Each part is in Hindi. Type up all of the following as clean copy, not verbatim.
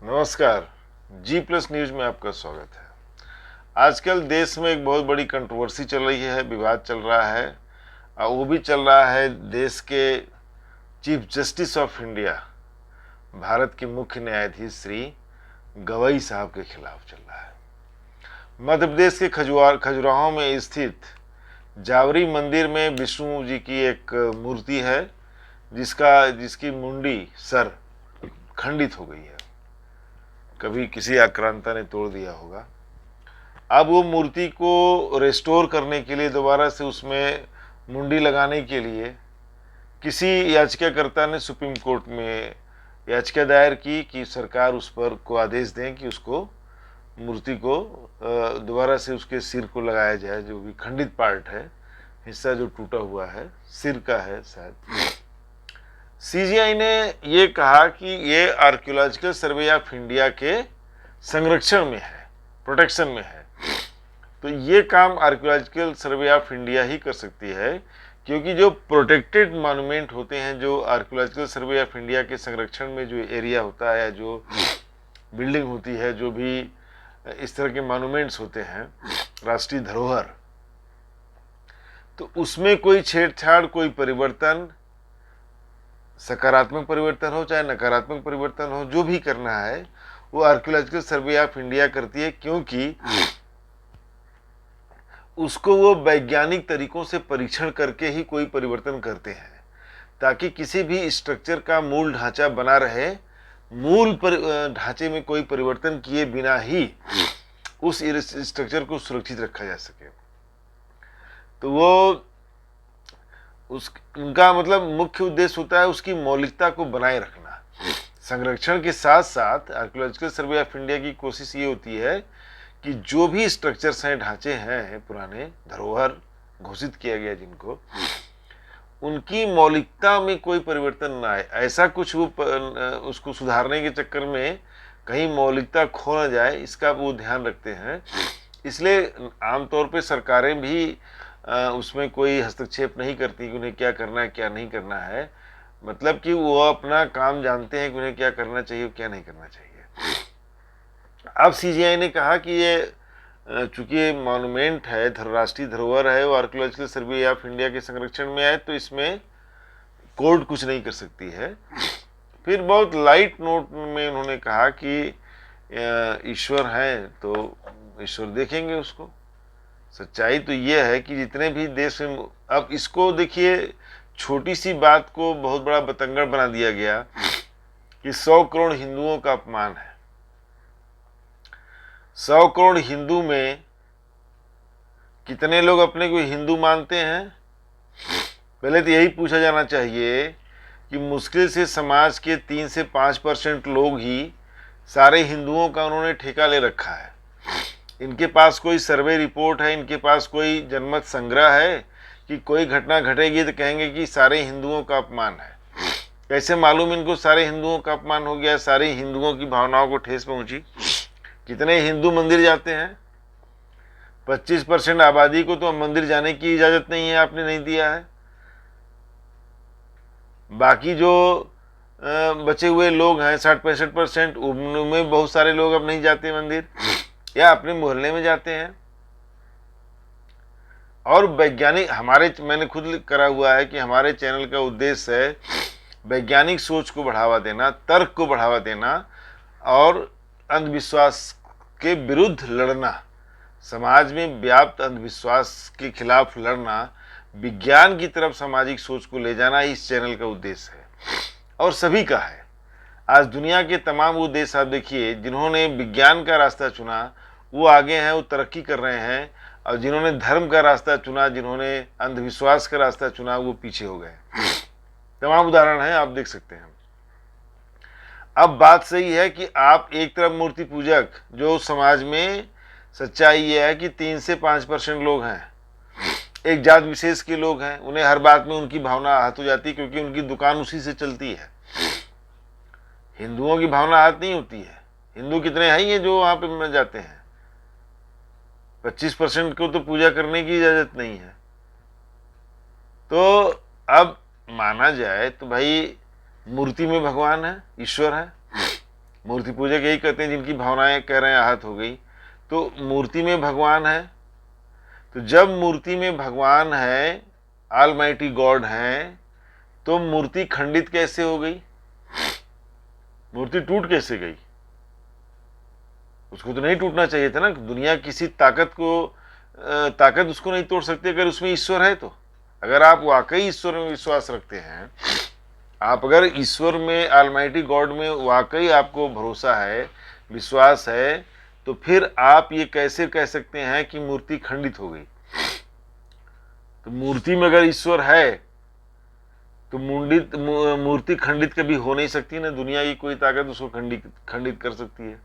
नमस्कार। G+ न्यूज में आपका स्वागत है। आजकल देश में एक बहुत बड़ी कंट्रोवर्सी चल रही है, विवाद चल रहा है और वो भी चल रहा है देश के chief justice of India, Bharat के मुख्य न्यायाधीश श्री गवई साहब के खिलाफ चल रहा है। मध्य प्रदेश के खजुराहो में स्थित जावरी मंदिर में विष्णु जी की एक मूर्ति है जिसकी मुंडी सर खंडित हो गई है। कभी किसी आक्रांता ने तोड़ दिया होगा। अब वो मूर्ति को रेस्टोर करने के लिए, दोबारा से उसमें मुंडी लगाने के लिए किसी याचिकाकर्ता ने सुप्रीम कोर्ट में याचिका दायर की कि सरकार उस पर को आदेश दें कि उसको मूर्ति को दोबारा से उसके सिर को लगाया जाए, जो भी खंडित पार्ट है, हिस्सा जो टूटा हुआ है सिर का है शायद। सीजीआई ने ये कहा कि ये आर्कियोलॉजिकल सर्वे ऑफ इंडिया के संरक्षण में है, प्रोटेक्शन में है। तो ये काम आर्कियोलॉजिकल सर्वे ऑफ इंडिया ही कर सकती है, क्योंकि जो प्रोटेक्टेड मॉन्यूमेंट होते हैं, जो आर्कियोलॉजिकल सर्वे ऑफ इंडिया के संरक्षण में जो एरिया होता है, जो बिल्डिंग होती है, जो भी इस तरह के मॉन्यूमेंट्स होते हैं, राष्ट्रीय धरोहर, तो उसमें कोई छेड़छाड़, कोई परिवर्तन, सकारात्मक परिवर्तन हो चाहे नकारात्मक परिवर्तन हो, जो भी करना है वो आर्कियोलॉजिकल सर्वे ऑफ इंडिया करती है, क्योंकि उसको वो वैज्ञानिक तरीकों से परीक्षण करके ही कोई परिवर्तन करते हैं, ताकि किसी भी स्ट्रक्चर का मूल ढांचा बना रहे, मूल ढांचे में कोई परिवर्तन किए बिना ही उस स्ट्रक्चर को सुरक्षित रखा जा सके। तो वो उनका मतलब मुख्य उद्देश्य होता है उसकी मौलिकता को बनाए रखना। संरक्षण के साथ साथ आर्कियोलॉजिकल सर्वे ऑफ इंडिया की कोशिश ये होती है कि जो भी स्ट्रक्चर्स हैं, ढांचे हैं, पुराने धरोहर घोषित किया गया जिनको, उनकी मौलिकता में कोई परिवर्तन ना आए। ऐसा कुछ वो उसको सुधारने के चक्कर में कहीं मौलिकता खो ना जाए, इसका वो ध्यान रखते हैं। इसलिए आमतौर पे सरकारें भी उसमें कोई हस्तक्षेप नहीं करती कि उन्हें क्या करना है क्या नहीं करना है। मतलब कि वो अपना काम जानते हैं कि उन्हें क्या करना चाहिए क्या नहीं करना चाहिए। अब सीजीआई ने कहा कि ये चूंकि मॉन्यूमेंट है, राष्ट्रीय धरोहर है, वो आर्कियोलॉजिकल सर्वे ऑफ इंडिया के संरक्षण में है, तो इसमें कोर्ट कुछ नहीं कर सकती है। फिर बहुत लाइट नोट में उन्होंने कहा कि ईश्वर है तो ईश्वर देखेंगे उसको। सच्चाई तो यह है कि जितने भी देश में, अब इसको देखिए, छोटी सी बात को बहुत बड़ा बतंगड़ बना दिया गया कि 100 करोड़ हिंदुओं का अपमान है। 100 करोड़ हिंदू में कितने लोग अपने को हिंदू मानते हैं? पहले तो यही पूछा जाना चाहिए कि मुश्किल से समाज के 3 से 5% लोग ही सारे हिंदुओं का उन्होंने ठेका ले रखा है। इनके पास कोई सर्वे रिपोर्ट है, इनके पास कोई जनमत संग्रह है कि कोई घटना घटेगी तो कहेंगे कि सारे हिंदुओं का अपमान है। कैसे मालूम इनको सारे हिंदुओं का अपमान हो गया, सारे हिंदुओं की भावनाओं को ठेस पहुंची? कितने हिंदू मंदिर जाते हैं? 25% आबादी को तो मंदिर जाने की इजाजत नहीं है, आपने नहीं दिया है। बाकी जो बचे हुए लोग हैं 60-65%, उनमें बहुत सारे लोग अब नहीं जाते मंदिर, या अपने मोहल्ले में जाते हैं। और वैज्ञानिक, मैंने खुद करा हुआ है कि हमारे चैनल का उद्देश्य है वैज्ञानिक सोच को बढ़ावा देना, तर्क को बढ़ावा देना और अंधविश्वास के विरुद्ध लड़ना, समाज में व्याप्त अंधविश्वास के खिलाफ लड़ना, विज्ञान की तरफ सामाजिक सोच को ले जाना इस चैनल का उद्देश्य है और सभी का है। आज दुनिया के तमाम वो देश आप देखिए जिन्होंने विज्ञान का रास्ता चुना वो आगे हैं, वो तरक्की कर रहे हैं, और जिन्होंने धर्म का रास्ता चुना, जिन्होंने अंधविश्वास का रास्ता चुना, वो पीछे हो गए। तमाम उदाहरण हैं, आप देख सकते हैं। अब बात सही है कि आप एक तरफ मूर्ति पूजक, जो समाज में सच्चाई ये है कि 3 से 5% लोग हैं, एक जात विशेष के लोग हैं, उन्हें हर बात में उनकी भावना आहत हो जाती है क्योंकि उनकी दुकान उसी से चलती है। हिंदुओं की भावना आहत नहीं होती है। हिंदू कितने हैं ये जो वहां पे जाते हैं? 25% को तो पूजा करने की इजाजत नहीं है। तो अब माना जाए तो भाई मूर्ति में भगवान है, ईश्वर है, मूर्ति पूजक यही कहते हैं जिनकी भावनाएं कह रहे हैं आहत हो गई। तो मूर्ति में भगवान है, तो जब मूर्ति में भगवान है, ऑलमाइटी गॉड है, तो मूर्ति खंडित कैसे हो गई? मूर्ति टूट कैसे गई? उसको तो नहीं टूटना चाहिए था ना। दुनिया किसी ताकत उसको नहीं तोड़ सकती अगर उसमें ईश्वर है तो। अगर आप वाकई ईश्वर में विश्वास रखते हैं, आप अगर ईश्वर में, ऑलमाइटी गॉड में वाकई आपको भरोसा है, विश्वास है, तो फिर आप ये कैसे कह सकते हैं कि मूर्ति खंडित हो गई? तो मूर्ति में अगर ईश्वर है तो मूर्ति खंडित कभी हो नहीं सकती ना। दुनिया की कोई ताकत उसको खंडित कर सकती है।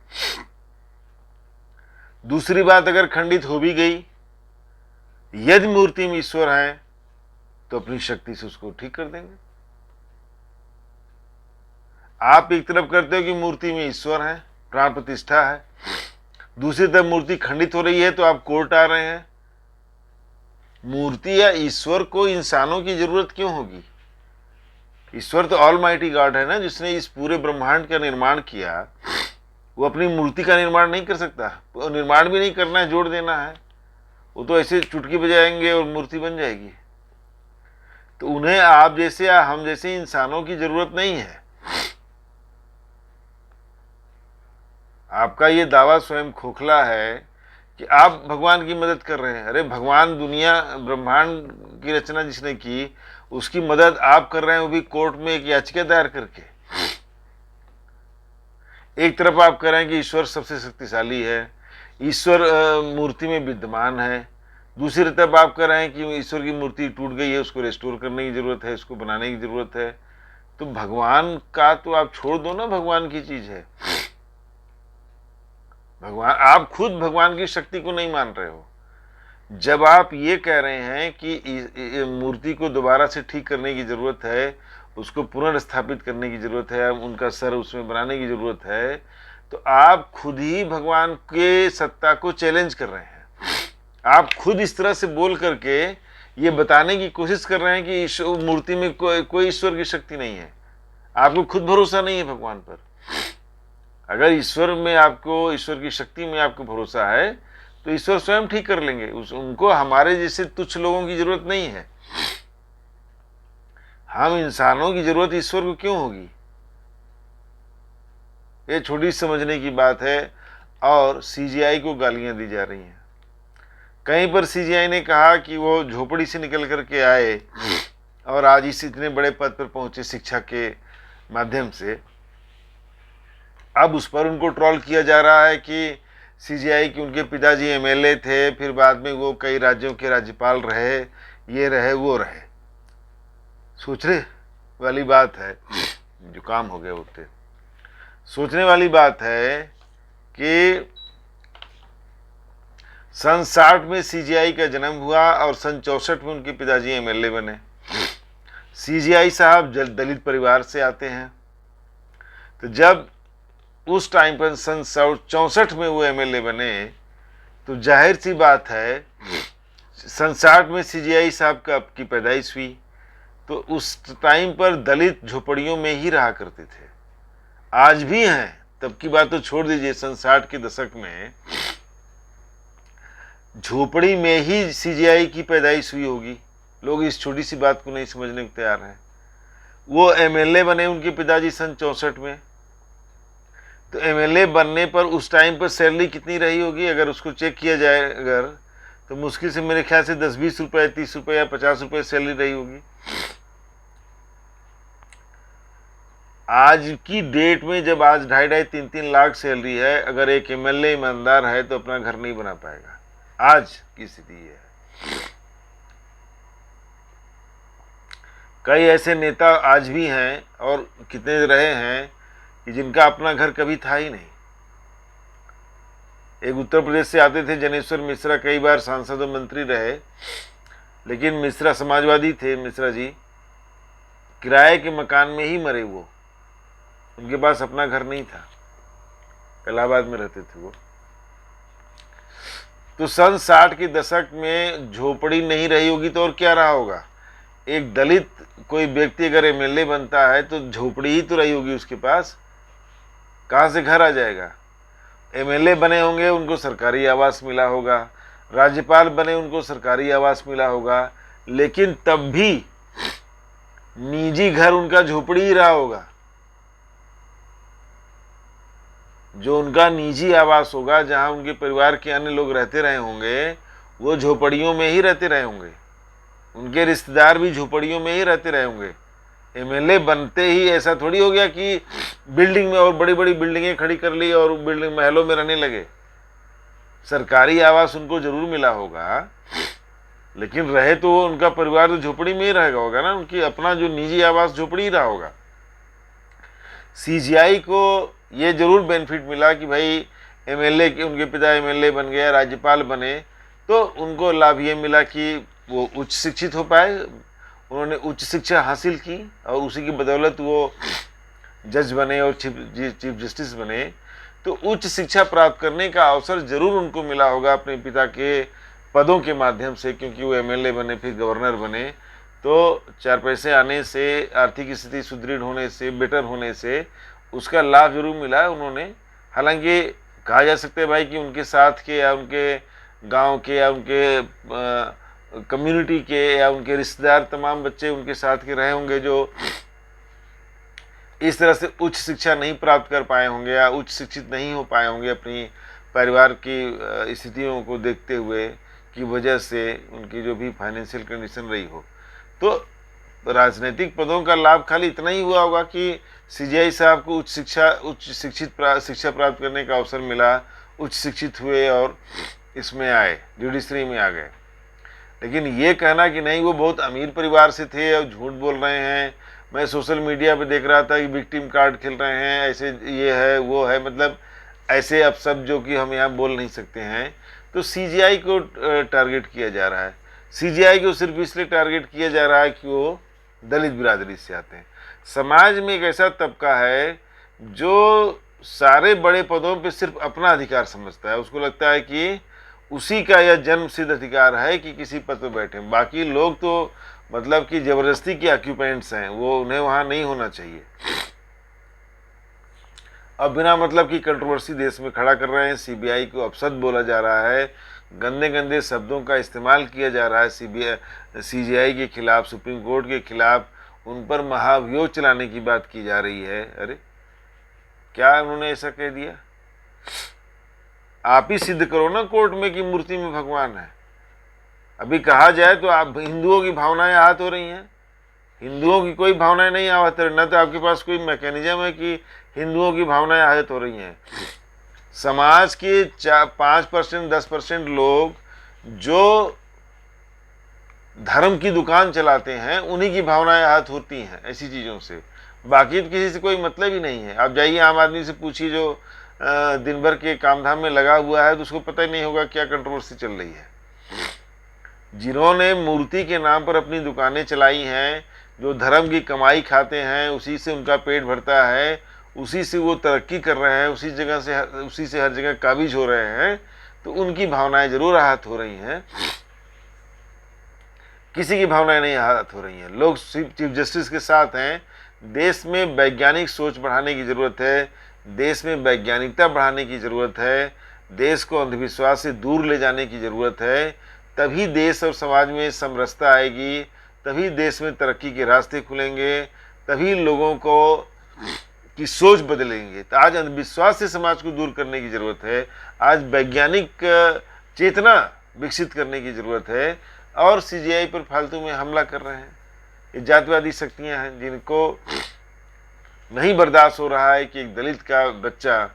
दूसरी बात, अगर खंडित हो भी गई, यदि मूर्ति में ईश्वर है तो अपनी शक्ति से उसको ठीक कर देंगे। आप एक तरफ करते हो कि मूर्ति में ईश्वर है, प्राण प्रतिष्ठा है, दूसरी तरफ मूर्ति खंडित हो रही है तो आप कोर्ट आ रहे हैं। मूर्ति या ईश्वर को इंसानों की जरूरत क्यों होगी? ईश्वर तो ऑलमाइटी गॉड है ना, जिसने इस पूरे ब्रह्मांड का निर्माण किया। वो अपनी मूर्ति का निर्माण नहीं कर सकता, वो निर्माण भी नहीं करना है, जोड़ देना है। वो तो ऐसे चुटकी बजाएंगे और मूर्ति बन जाएगी। तो उन्हें आप जैसे या हम जैसे इंसानों की जरूरत नहीं है। आपका ये दावा स्वयं खोखला है कि आप भगवान की मदद कर रहे हैं। अरे भगवान, दुनिया ब्रह्मांड की रचना जिसने की, उसकी मदद आप कर रहे हैं, वो भी कोर्ट में एक याचिका दायर करके। एक तरफ आप कह रहे हैं कि ईश्वर सबसे शक्तिशाली है, ईश्वर मूर्ति में विद्यमान है, दूसरी तरफ आप कह रहे हैं कि ईश्वर की मूर्ति टूट गई है, उसको रेस्टोर करने की जरूरत है, उसको बनाने की जरूरत है। तो भगवान का तो आप छोड़ दो ना, भगवान की चीज है। भगवान, आप खुद भगवान की शक्ति को नहीं मान रहे हो। जब आप ये कह रहे हैं कि मूर्ति को दोबारा से ठीक करने की जरूरत है, उसको पुनर्स्थापित करने की जरूरत है, उनका सर उसमें बनाने की जरूरत है, तो आप खुद ही भगवान के सत्ता को चैलेंज कर रहे हैं। आप खुद इस तरह से बोल करके ये बताने की कोशिश कर रहे हैं कि मूर्ति में कोई ईश्वर की शक्ति नहीं है। आपको खुद भरोसा नहीं है भगवान पर। अगर ईश्वर में आपको, ईश्वर की शक्ति में आपको भरोसा है तो ईश्वर स्वयं ठीक कर लेंगे। उनको हमारे जैसे तुच्छ लोगों की जरूरत नहीं है। हम इंसानों की जरूरत ईश्वर को क्यों होगी? ये छोटी समझने की बात है। और सीजीआई को गालियां दी जा रही हैं। कहीं पर सीजीआई ने कहा कि वो झोपड़ी से निकल करके आए और आज इस इतने बड़े पद पर पहुंचे शिक्षा के माध्यम से। अब उस पर उनको ट्रोल किया जा रहा है कि सीजीआई के उनके पिताजी एमएलए थे, फिर बाद में वो कई राज्यों के राज्यपाल रहे, ये रहे वो रहे। सोचने वाली बात है, जो काम हो गया उठते। सोचने वाली बात है कि सन 60 में सीजीआई का जन्म हुआ और सन 64 में उनके पिताजी एमएलए बने। सीजीआई साहब दलित परिवार से आते हैं। तो जब उस टाइम पर सन 64 में वो एमएलए बने, तो जाहिर सी बात है सन 60 में सीजीआई साहब की पैदाइश हुई। तो उस टाइम पर दलित झोपड़ियों में ही रहा करते थे, आज भी हैं। तब की बात तो छोड़ दीजिए, सन 60 के दशक में झोपड़ी में ही सीजीआई की पैदाइश हुई होगी। लोग इस छोटी सी बात को नहीं समझने को तैयार हैं। वो एमएलए बने उनके पिताजी सन 64 में। तो एमएलए बनने पर उस टाइम पर सैलरी कितनी रही होगी? अगर उसको चेक किया जाए अगर, तो मुश्किल से मेरे ख्याल से 10-20 रुपए, 30 रुपए या 50 रुपए सैलरी रही होगी। आज की डेट में जब आज 2.5-3 लाख सैलरी है, अगर एक एमएलए ईमानदार है तो अपना घर नहीं बना पाएगा। आज की स्थिति है। कई ऐसे नेता आज भी हैं और कितने रहे हैं कि जिनका अपना घर कभी था ही नहीं। एक उत्तर प्रदेश से आते थे जनेश्वर मिश्रा, कई बार सांसद और मंत्री रहे, लेकिन मिश्रा समाजवादी थे। मिश्रा जी किराए के मकान में ही मरे। वो, उनके पास अपना घर नहीं था, इलाहाबाद में रहते थे वो। तो सन 60 के दशक में झोपड़ी नहीं रही होगी तो और क्या रहा होगा? एक दलित कोई व्यक्ति अगर एमएलए बनता है तो झोपड़ी ही तो रही होगी उसके पास। कहाँ से घर आ जाएगा? एमएलए बने होंगे, उनको सरकारी आवास मिला होगा, राज्यपाल बने, उनको सरकारी आवास मिला होगा, लेकिन तब भी निजी घर उनका झोपड़ी ही रहा होगा। जो उनका निजी आवास होगा, जहां उनके परिवार के अन्य लोग रहते रहे होंगे, वो झोपड़ियों में ही रहते रहे होंगे, उनके रिश्तेदार भी झोपड़ियों में ही रहते रहे होंगे। एमएलए बनते ही ऐसा थोड़ी हो गया कि बिल्डिंग में और बड़ी बड़ी बिल्डिंगें खड़ी कर ली और बिल्डिंग महलों में रहने लगे। सरकारी आवास उनको जरूर मिला होगा, लेकिन रहे तो वो उनका परिवार तो झोपड़ी में ही रहेगा होगा ना, उनकी अपना जो निजी आवास झोपड़ी ही रहा होगा। सीजीआई को ये जरूर बेनिफिट मिला कि भाई एमएलए के, उनके पिता एमएलए बन गया, राज्यपाल बने, तो उनको लाभ ये मिला कि वो उच्च शिक्षित हो पाए, उन्होंने उच्च शिक्षा हासिल की और उसी की बदौलत वो जज बने और चीफ जस्टिस बने। तो उच्च शिक्षा प्राप्त करने का अवसर जरूर उनको मिला होगा अपने पिता के पदों के माध्यम से, क्योंकि वो एमएलए बने, फिर गवर्नर बने, तो चार पैसे आने से, आर्थिक स्थिति सुदृढ़ होने से, बेटर होने से उसका लाभ जरूर मिला है उन्होंने। हालांकि कहा जा सकता है भाई कि उनके साथ के या उनके गांव के या उनके कम्युनिटी के या उनके रिश्तेदार तमाम बच्चे उनके साथ के रहे होंगे जो इस तरह से उच्च शिक्षा नहीं प्राप्त कर पाए होंगे या उच्च शिक्षित नहीं हो पाए होंगे अपनी परिवार की स्थितियों को देखते हुए की वजह से, उनकी जो भी फाइनेंशियल कंडीशन रही हो। तो राजनीतिक पदों का लाभ खाली इतना ही हुआ होगा कि सीजीआई साहब को उच्च शिक्षा प्राप्त करने का अवसर मिला, उच्च शिक्षित हुए और इसमें आए, जुडिशरी में आ गए। लेकिन ये कहना कि नहीं वो बहुत अमीर परिवार से थे और झूठ बोल रहे हैं, मैं सोशल मीडिया पे देख रहा था कि विक्टिम कार्ड खेल रहे हैं, ऐसे ये है वो है, मतलब ऐसे अपशब्द जो कि हम यहाँ बोल नहीं सकते हैं। तो सीजीआई को टारगेट किया जा रहा है। सीजीआई को सिर्फ इसलिए टारगेट किया जा रहा है कि वो दलित बिरादरी से आते हैं। समाज में एक ऐसा तबका है जो सारे बड़े पदों पे सिर्फ अपना अधिकार समझता है, उसको लगता है कि उसी का यह जन्म सिद्ध अधिकार है कि किसी पद पर बैठे। बाकी लोग तो मतलब कि जबरदस्ती के ऑक्यूपेंट्स हैं, वो उन्हें वहां नहीं होना चाहिए। अब बिना मतलब की कंट्रोवर्सी देश में खड़ा कर रहे हैं, सीबीआई को अपशब्द बोला जा रहा है, गंदे गंदे शब्दों का इस्तेमाल किया जा रहा है सीजीआई के खिलाफ, सुप्रीम कोर्ट के खिलाफ, उन पर महाभियोग चलाने की बात की जा रही है। अरे क्या उन्होंने ऐसा कह दिया? आप ही सिद्ध करो ना कोर्ट में कि मूर्ति में भगवान है। अभी कहा जाए तो आप हिंदुओं की भावनाएं आहत हो रही हैं, हिंदुओं की कोई भावनाएं नहीं आहत हो रही, न तो आपके पास कोई मैकेनिज्म है कि हिंदुओं की भावनाएं आहत हो रही हैं। समाज के 5% 10% लोग जो धर्म की दुकान चलाते हैं उन्हीं की भावनाएं आहत होती हैं ऐसी चीजों से, बाकी तो किसी से कोई मतलब ही नहीं है। आप जाइए आम आदमी से पूछिए जो दिन भर के कामधाम में लगा हुआ है, तो उसको पता ही नहीं होगा क्या कंट्रोवर्सी चल रही है। जिन्होंने मूर्ति के नाम पर अपनी दुकानें चलाई हैं, जो धर्म की कमाई खाते हैं, उसी से उनका पेट भरता है, उसी से वो तरक्की कर रहे हैं, उसी से हर जगह काबिज हो रहे हैं, तो उनकी भावनाएं जरूर आहत हो रही हैं, किसी की भावनाएं नहीं आहत हो रही हैं। लोग चीफ जस्टिस के साथ हैं। देश में वैज्ञानिक सोच बढ़ाने की जरूरत है, देश में वैज्ञानिकता बढ़ाने की जरूरत है, देश को अंधविश्वास से दूर ले जाने की जरूरत है, तभी देश और समाज में समरसता आएगी, तभी देश में तरक्की के रास्ते खुलेंगे, तभी लोगों को की सोच बदलेंगे। तो आज अंधविश्वास से समाज को दूर करने की जरूरत है, आज वैज्ञानिक चेतना विकसित करने की जरूरत है, और सीजीआई पर फालतू में हमला कर रहे हैं ये जातिवादी शक्तियां हैं, जिनको नहीं बर्दाश्त हो रहा है कि एक दलित का बच्चा,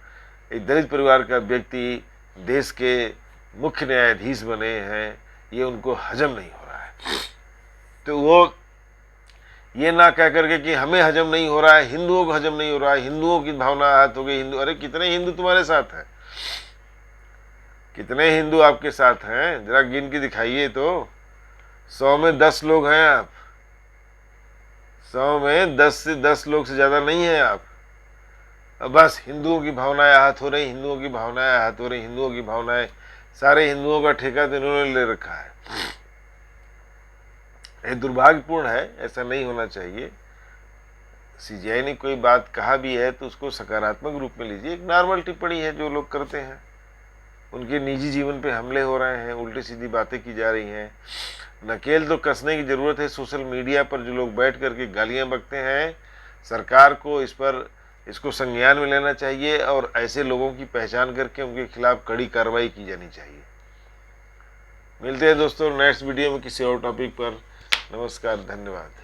एक दलित परिवार का व्यक्ति देश के मुख्य न्यायाधीश बने हैं, ये उनको हजम नहीं हो रहा है। तो वो ये ना कह करके कि हमें हजम नहीं हो रहा है, हिंदुओं को हजम नहीं हो रहा है, हिंदुओं की भावना आहत हो गई, हिंदू, अरे कितने हिंदू तुम्हारे साथ हैं, कितने हिंदू आपके साथ हैं, जरा गिन के दिखाइए तो। 100 में 10 लोग हैं आप, 100 में 10 से 10 लोग से ज्यादा नहीं है आप। अब बस हिंदुओं की भावनाएं आहत हो रही, हिंदुओं की भावनाएं आहत हो रही, हिंदुओं की भावनाएं, सारे हिंदुओं का ठेका तो इन्होंने ले रखा है। ये दुर्भाग्यपूर्ण है, ऐसा नहीं होना चाहिए। सीजीआई ने कोई बात कहा भी है तो उसको सकारात्मक रूप में लीजिए। एक नॉर्मल टिप्पणी है जो लोग करते हैं, उनके निजी जीवन पे हमले हो रहे हैं, उल्टी सीधी बातें की जा रही हैं। नकेल तो कसने की ज़रूरत है। सोशल मीडिया पर जो लोग बैठ करके गालियां बकते हैं, सरकार को इसको संज्ञान में लेना चाहिए और ऐसे लोगों की पहचान करके उनके खिलाफ कड़ी कार्रवाई की जानी चाहिए। मिलते हैं दोस्तों नेक्स्ट वीडियो में किसी और टॉपिक पर। नमस्कार, धन्यवाद।